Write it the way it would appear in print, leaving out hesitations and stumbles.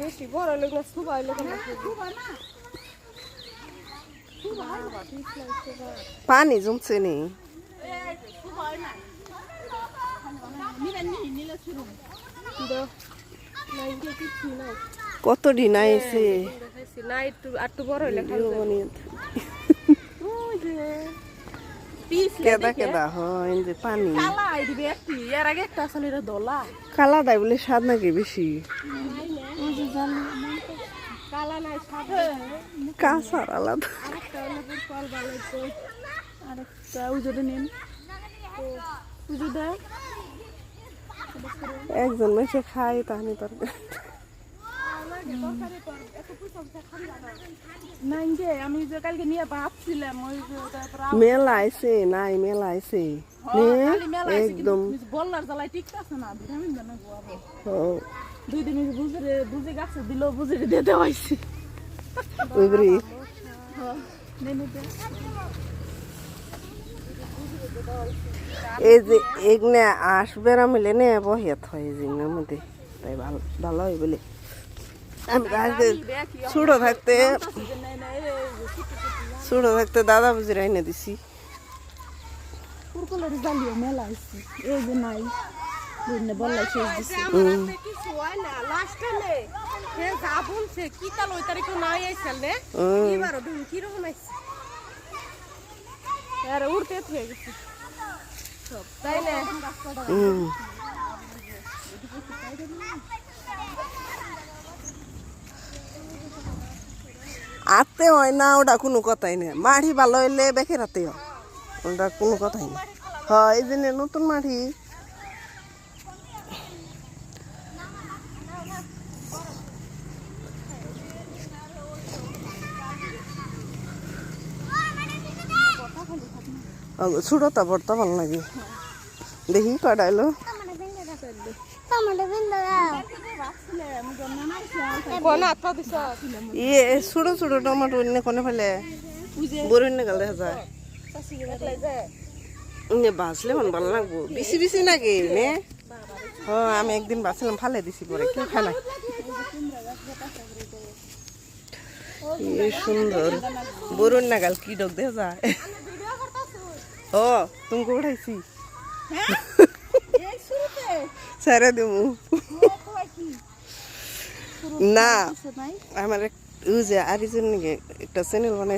বেশি বড় লোক না সুবাই লোক না পানি জমছে নি কত দিন আইছে না একটু একটু বড় হইলে কেদা কেদা হয় যে পানি এর আগে একটা আসলে দোলা কালা দাই বলে স্বাদ নাকি বেশি কালা নাই কাঁচার আলাদা আরেকটা উজুরে নিন উজুদা একজন মেসে খায় তাহলে তোর নাই যে আমি যে কালকে নিয়ে ভাবছিলাম ওই যে মেলা আইছে নাই মেলা আইছে একদম বললার জ্বালায় ঠিক আছে না ভিটামিন দেন ও 2 দিন বুঝে গাছে দিল বুঝে দিতে হইছে ওইবরি এই যে এগনে আসবে না মিলে নে বহিয়াত হয় জিনের মধ্যে তাই ভালো ভালো হয় বলে আমি ছোট থাকতে দাদা বুঝি রাইনে দিছি পুরকলের জালিও মেলা আইছে এই যে নাই বুঝনে বললাই শেষ দিছে কিছু হয় না লাস্ট টাইমে সে যা বলছে কি তাল ওই তারিখে নাই আইছিল নে এবারে দিন কি রকম আইছে আরে উড়তে হয়ে গেছে সব তাই না আতে হয় না ওটা কোনো কথাই না মাটি ভালো হইলে বেখে রাতে হয় ওটা কোনো কথাই না হয় এই জন্য নতুন মাটি ছোটটা বড়টা ভালো লাগে দেখি কটাইলো ইয়ে ছোট ছোট টমাটো কোনে ফেলে বড় গেল দেখা যায় বাঁচলে মন ভালো লাগবো বেশি বেশি নাকি নে হ্যাঁ আমি একদিন বাঁচলাম ফালে দিছি পরে কেউ খায় না সুন্দর বরুণ নাগাল কি ডক দেখা যায় ও তুমি উঠাইছি সারা দেবো না আমার আর একটা চ্যানেল বানাই